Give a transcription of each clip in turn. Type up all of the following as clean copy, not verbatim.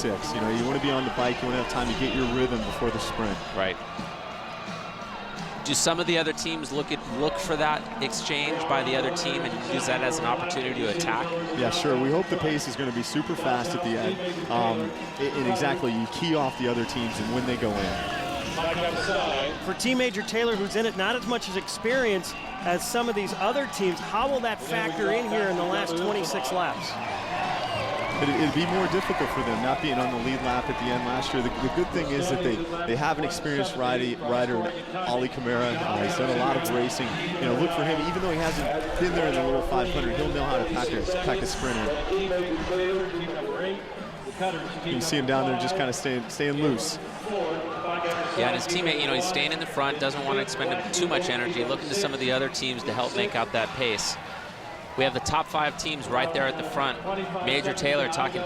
6. You know, you want to be on the bike, you want to have time to get your rhythm before the sprint. Right. Do some of the other teams look for that exchange by the other team and use that as an opportunity to attack? Yeah, sure. We hope the pace is going to be super fast at the end. And exactly, you key off the other teams and when they go in. For Team Major Taylor, who's in it not as much as experience as some of these other teams, how will that factor in here in the last 26 laps? It'd be more difficult for them not being on the lead lap at the end last year. The good thing is that they have an experienced rider, Ali Camara. He's done a lot of racing. You know, look for him. Even though he hasn't been there in the little 500, he'll know how to pack a sprinter. You can see him down there just kind of staying loose. Yeah, and his teammate, you know, he's staying in the front, doesn't want to expend too much energy, looking to some of the other teams to help make out that pace. We have the top 5 teams right there at the front. Major Taylor talking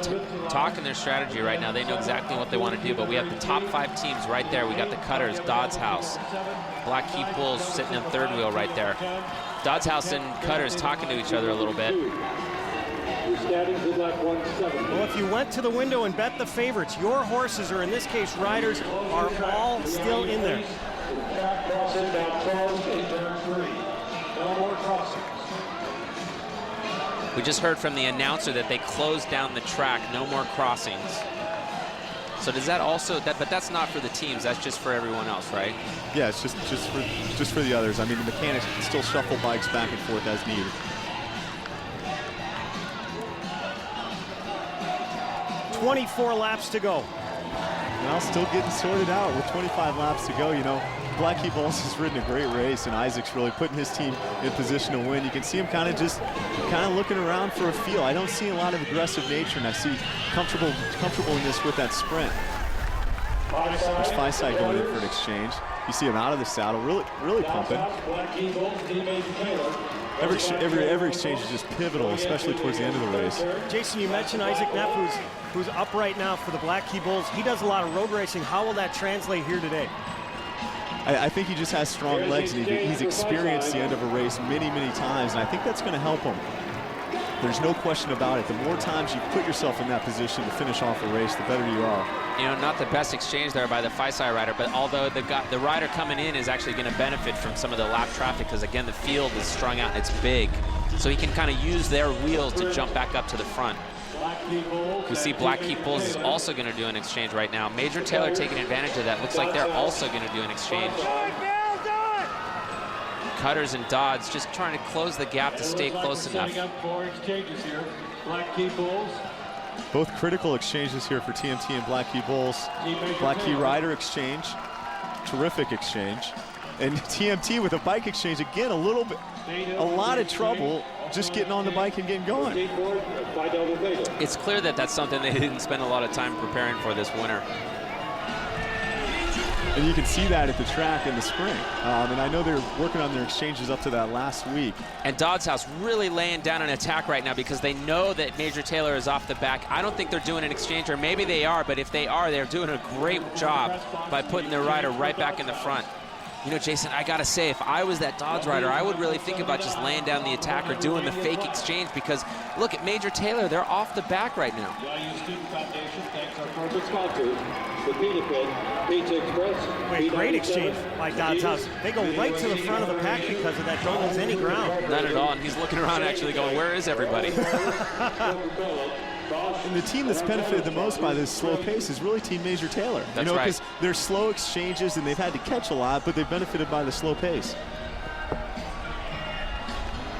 their strategy right now. They know exactly what they want to do, but we have the top 5 teams right there. We got the Cutters, Dodds House, Black Key Bulls sitting in third wheel right there. Dodds House and Cutters talking to each other a little bit. Well, if you went to the window and bet the favorites, your horses, or in this case riders, are all still in there. We just heard from the announcer that they closed down the track, no more crossings. So does that also, but that's not for the teams, that's just for everyone else, right? Yeah, it's just for the others. I mean, the mechanics can still shuffle bikes back and forth as needed. "24 laps to go." Well, still getting sorted out with 25 laps to go. You know, Black Key Bulls has ridden a great race, and Isaac's really putting his team in position to win. You can see him kind of looking around for a feel. I don't see a lot of aggressive nature, and I see comfortableness with that sprint. There's Feisai going in for an exchange. You see him out of the saddle, really pumping. Every exchange is just pivotal, especially towards the end of the race. Jason, you mentioned Isaac Neff, who's up right now for the Black Key Bulls. He does a lot of road racing. How will that translate here today? I think he just has strong legs, and he's experienced the end of a race many, many times, and I think that's going to help him. There's no question about it. The more times you put yourself in that position to finish off a race, the better you are. You know, not the best exchange there by the Feisai rider, but although the rider coming in is actually going to benefit from some of the lap traffic, because again, the field is strung out and it's big. So he can kind of use their wheels to jump back up to the front. We see Black Key Bulls is also going to do an exchange right now. Major Taylor taking advantage of that. Looks like they're also going to do an exchange. Cutters and Dodds just trying to close the gap to stay close enough. Both critical exchanges here for TMT and Black Key Bulls. Black Key rider exchange, terrific exchange. And TMT with a bike exchange, again, a lot of trouble just getting on the bike and getting going. It's clear that that's something they didn't spend a lot of time preparing for this winter. And you can see that at the track in the spring. And I know they're working on their exchanges up to that last week. And Dodds House really laying down an attack right now because they know that Major Taylor is off the back. I don't think they're doing an exchange, or maybe they are, but if they are, they're doing a great job by putting their rider right back in the front. You know, Jason, I gotta say, if I was that Dodds rider, I would really think about just laying down the attack or doing the fake exchange, because look at Major Taylor, they're off the back right now. Wait, great exchange by Dodds House. They go right to the front of the pack because of that. Don't lose any ground. Not at all, and he's looking around actually going, where is everybody? And the team that's benefited the most by this slow pace is really Team Major Taylor. That's right. Because they're slow exchanges and they've had to catch a lot, but they've benefited by the slow pace.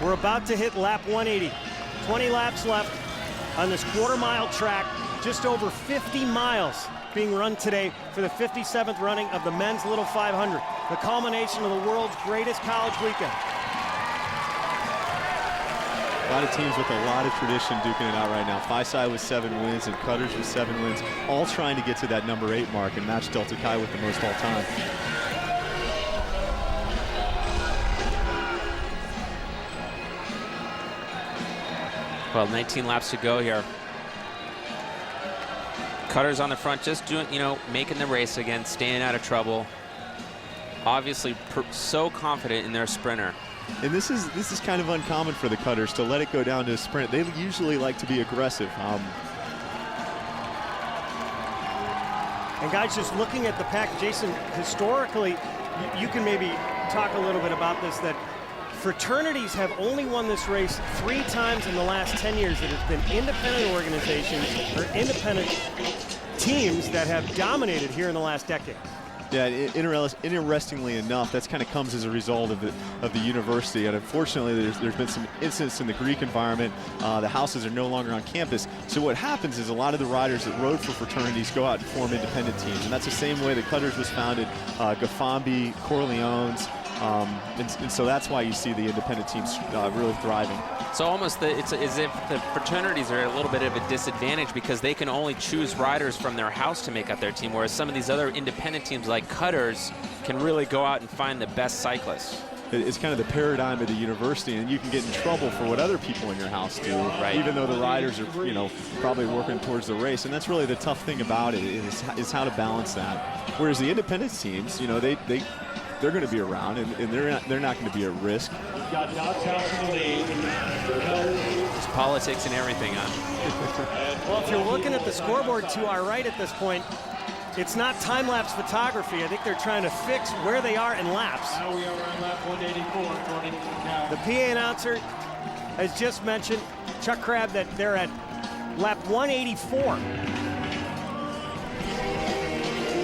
We're about to hit lap 180. 20 laps left on this quarter-mile track. Just over 50 miles being run today for the 57th running of the men's Little 500, the culmination of the world's greatest college weekend. A lot of teams with a lot of tradition duking it out right now. Feisai with 7 wins and Cutters with 7 wins, all trying to get to that number 8 mark and match Delta Chi with the most all time. Well, 19 laps to go here. Cutters on the front, just doing, you know, making the race again, staying out of trouble. Obviously, so confident in their sprinter. And this is kind of uncommon for the Cutters to let it go down to a sprint. They usually like to be aggressive. And guys, just looking at the pack, Jason, historically, you can maybe talk a little bit about this, that fraternities have only won this race 3 times in the last 10 years. It has been independent organizations or independent teams that have dominated here in the last decade. Yeah, interestingly enough, that's kind of comes as a result of the university, and unfortunately, there's been some incidents in the Greek environment. The houses are no longer on campus, so what happens is a lot of the riders that rode for fraternities go out and form independent teams, and that's the same way the Cutters was founded, Gafambi, Corleones, and so that's why you see the independent teams really thriving. So almost it's as if the fraternities are at a little bit of a disadvantage because they can only choose riders from their house to make up their team, whereas some of these other independent teams like Cutters can really go out and find the best cyclists. It's kind of the paradigm of the university, and you can get in trouble for what other people in your house do, right, even though the riders are, probably working towards the race. And that's really the tough thing about it is how to balance that. Whereas the independent teams, they're going to be around, and they're not going to be at risk. There's politics and everything on. Well, if you're looking at the scoreboard to our right at this point, it's not time-lapse photography. I think they're trying to fix where they are in laps. Now we are on lap 184. The PA announcer has just mentioned, Chuck Crabb, that they're at lap 184.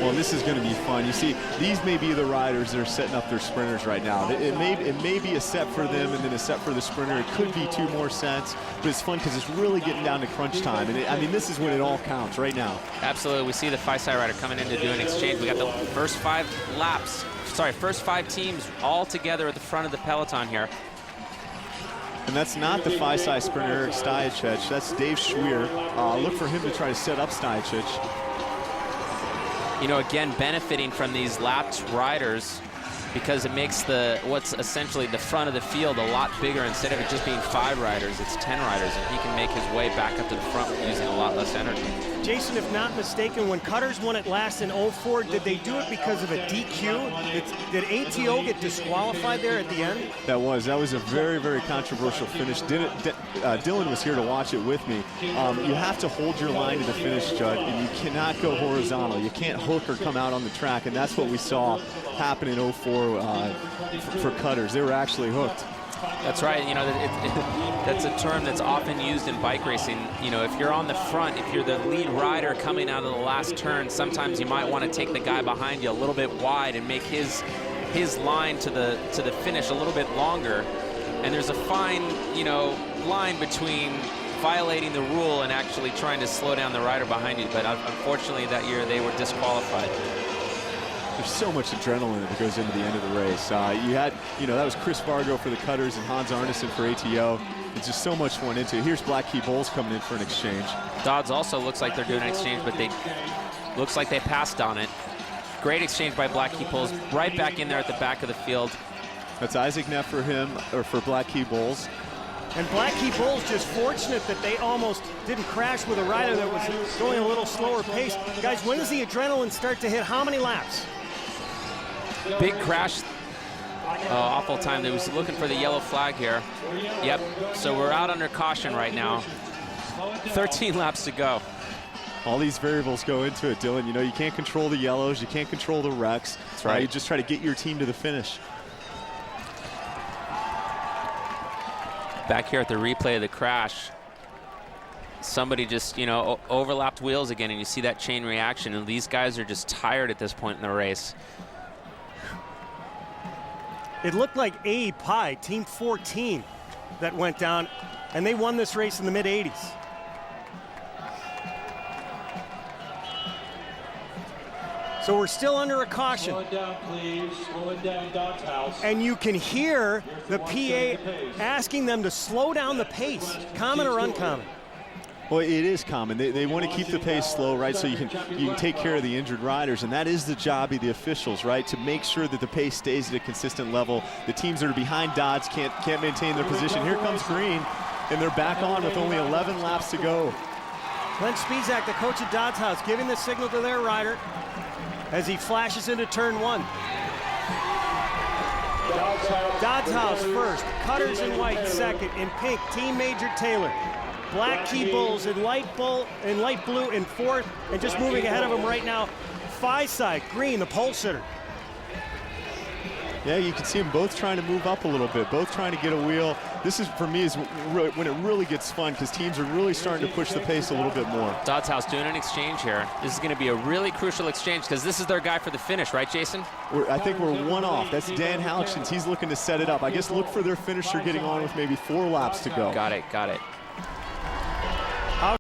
Well, this is going to be fun. You see, these may be the riders that are setting up their sprinters right now. It may be a set for them and then a set for the sprinter. It could be 2 more sets, but it's fun because it's really getting down to crunch time. And this is when it all counts right now. Absolutely. We see the FISI rider coming in to do an exchange. We got the first 5 teams all together at the front of the peloton here. And that's not the FISI sprinter, Eric Stajicic. That's Dave Schwier. Look for him to try to set up Stajicic. Again, benefiting from these lapped riders because it makes what's essentially the front of the field a lot bigger. Instead of it just being 5 riders, it's 10 riders, and he can make his way back up to the front using a lot less energy. Jason, if not mistaken, when Cutters won it last in 04, did they do it because of a DQ? Did ATO get disqualified there at the end? That was a very, very controversial finish. Dylan was here to watch it with me. You have to hold your line to the finish, Judd, and you cannot go horizontal. You can't hook or come out on the track, and that's what we saw happen in 04 for Cutters. They were actually hooked. That's right. That's a term that's often used in bike racing. If you're on the front, if you're the lead rider coming out of the last turn, sometimes you might want to take the guy behind you a little bit wide and make his line to the finish a little bit longer. And there's a fine, line between violating the rule and actually trying to slow down the rider behind you. But unfortunately, that year they were disqualified. There's so much adrenaline that goes into the end of the race. You had, that was Chris Vargo for the Cutters and Hans Arneson for ATO. It's just so much went into it. Here's Black Key Bulls coming in for an exchange. Dodds also looks like they're doing an exchange, but looks like they passed on it. Great exchange by Black Key Bulls, right back in there at the back of the field. That's Isaac Neff for him, or for Black Key Bulls. And Black Key Bulls just fortunate that they almost didn't crash with a rider that was going a little slower pace. Guys, when does the adrenaline start to hit? How many laps? Big crash. Awful time. They was looking for the yellow flag here. Yep. So we're out under caution right now. 13 laps to go. All these variables go into it, Dylan. You can't control the yellows. You can't control the wrecks. That's right. You just try to get your team to the finish. Back here at the replay of the crash, somebody just, overlapped wheels again, and you see that chain reaction, and these guys are just tired at this point in the race. It looked like A Pi, Team 14, that went down, and they won this race in the mid-80s. So we're still under a caution. Slow it down, please. Slow it down, Dodge House. And you can hear the PA asking them to slow down the pace, common or uncommon. Well, it is common. They want to keep the pace slow, right, so you can take care of the injured riders, and that is the job of the officials, right, to make sure that the pace stays at a consistent level. The teams that are behind Dodds can't maintain their position. Here comes Green, and they're back on with only 11 laps to go. Glenn Spisak, the coach at Dodds House, giving the signal to their rider as he flashes into turn 1. Dodds House first, Cutters in white second, in pink, Team Major Taylor. Black Key Bulls in light blue in fourth, and just moving ahead of them right now, Phi-Side, green, the pole sitter. Yeah, you can see them both trying to move up a little bit, both trying to get a wheel. This is, for me, is when it really gets fun because teams are really starting to push the pace a little bit more. Dodds House doing an exchange here. This is going to be a really crucial exchange because this is their guy for the finish, right, Jason? I think we're one off. That's Dan Halchins. He's looking to set it up. I guess look for their finisher getting on with maybe 4 laps to go. Got it, got it.